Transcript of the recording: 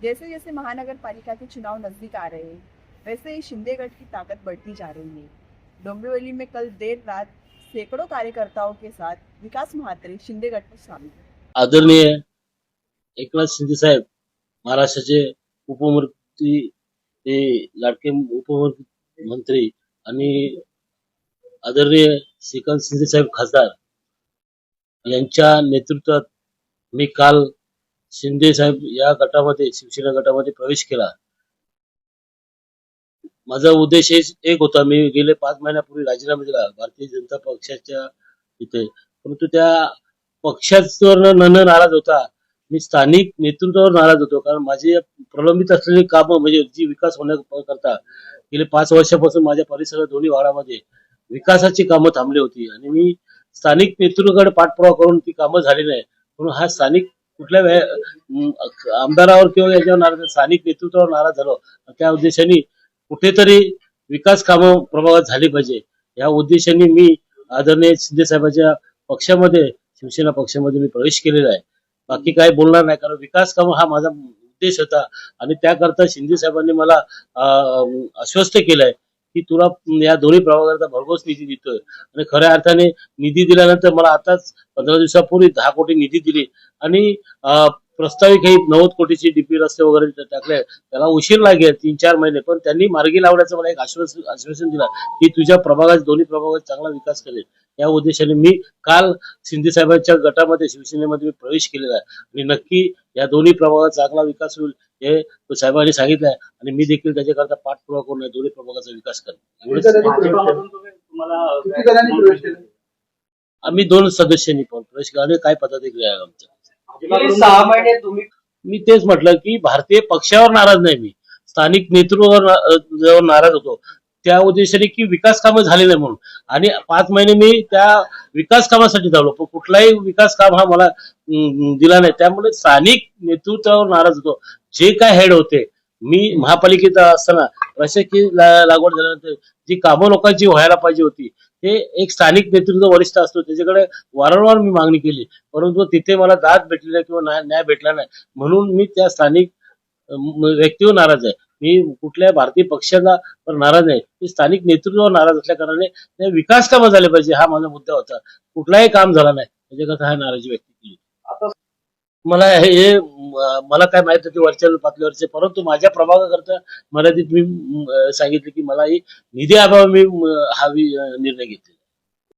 जैसे जैसे महानगर पालिका के चुनाव नजदीक आ रहे हैं, वैसे ही शिंदेगढ़ की ताकत बढ़ती जा रही है। डोंबिवली में कल देर रात सैकड़ों कार्यकर्ताओं के साथ विकास महात्रे शिंदेगढ़ में शामिल हुए। आदरणीय एकनाथ शिंदे साहेब, महाराष्ट्राचे उपमुख्यमंत्री, ते लाडके उपमुख्यमंत्री आणि आदरणीय श्रीकांत शिंदे साहेब खासदार यांच्या नेतृत्वात मी काल शिंदे साहेब या गटामध्ये, शिवसेना गटामध्ये प्रवेश केला. माझा उद्देश एक होता. मी गेले 5 महिन्यापूर्वी राजीनामा दिला भारतीय जनता पक्षाच्या इथे, परंतु त्या पक्षावर नाराज होता. मी स्थानिक नेतृत्वावर नाराज होतो, कारण माझे प्रलंबित असलेली कामं म्हणजे जी विकास होण्याकरता गेले 5 वर्षापासून माझ्या परिसरात दोन्ही वाडामध्ये विकासाची कामं थांबली होती आणि मी स्थानिक नेतृत्वाकडे पाठपुरावा करून ती कामं झाली नाही. म्हणून हा स्थानिक आमदारावर किंवा याच्यावर नाराज, स्थानिक नेतृत्वावर नाराज झालो. त्या उद्देशाने कुठेतरी विकास कामं प्रभागात झाली पाहिजे या उद्देशाने मी आदरणीय शिंदे साहेबांच्या पक्षामध्ये, शिवसेना पक्षामध्ये मी प्रवेश केलेला आहे. बाकी काही बोलणार नाही, कारण विकास काम हा माझा उद्देश होता आणि त्याकरता शिंदे साहेबांनी मला आश्वस्त केलंय की तुला या दोन्ही प्रभागाकरता भरघोस निधी देतोय. आणि खऱ्या अर्थाने निधी दिल्यानंतर मला आताच 15 दिवसापूर्वी 10 कोटी निधी दिली आणि प्रस्तावित काही 90 कोटीची डीपी रस्ते वगैरे टाकले. त्याला उशीर लागेल 3-4 महिने, पण त्यांनी मार्गी लावण्याचं मला एक आश्वासन दिलं की तुझ्या प्रभागात, दोन्ही प्रभागात चांगला विकास करेल. या उद्देशाने मी काल शिंदे साहेबांच्या गटामध्ये, शिवसेनेमध्ये मी प्रवेश केलेला आहे आणि नक्की या दोन्ही प्रभागात चांगला विकास होईल हे साहेबांनी सांगितलंय आणि मी देखील त्याच्याकरता पाठपुरावा करून दोन्ही प्रभागाचा विकास करेन. आम्ही 2 सदस्यांनी पण प्रवेश केला आणि काय पदाधिकारी आहे आमच्या. 6 महिने तुम्ही, मी तेच म्हटलं की भारतीय पक्षावर नाराज नाही, मी स्थानिक नेतृत्वावर नाराज होतो. त्या उद्देशाने की विकास कामं झाली नाही म्हणून, आणि 5 महिने मी त्या विकास कामासाठी धावलो, पण कुठलाही विकास काम हा मला दिला नाही. त्यामुळे स्थानिक नेतृत्वावर नाराज होतो. जे काय हेड होते, मी महापालिकेत असताना प्रशासकीय लागवड झाल्यानंतर जी कामं लोकांची व्हायला पाहिजे होती, ते एक स्थानिक नेतृत्व वरिष्ठ असतो त्याच्याकडे वारंवार मी मागणी केली, परंतु तिथे मला दाद भेटली नाही किंवा न्याय भेटला नाही. म्हणून मी त्या स्थानिक व्यक्तीवर नाराज आहे. मी कुठल्या भारतीय पक्षाला नाराज नाही, मी स्थानिक नेतृत्वावर नाराज असल्या कारणाने विकास कामं झाले पाहिजे हा माझा मुद्दा होता. कुठलाही काम झाला नाही त्याच्याकरता हा नाराजी व्यक्त केली. मला हे मला काय माहित होती वरच्या पातळीवरचे, परंतु माझ्या प्रभागाकरता मर्यादित मी सांगितले की मला ही निधी अभाव मी हा निर्णय घेतला.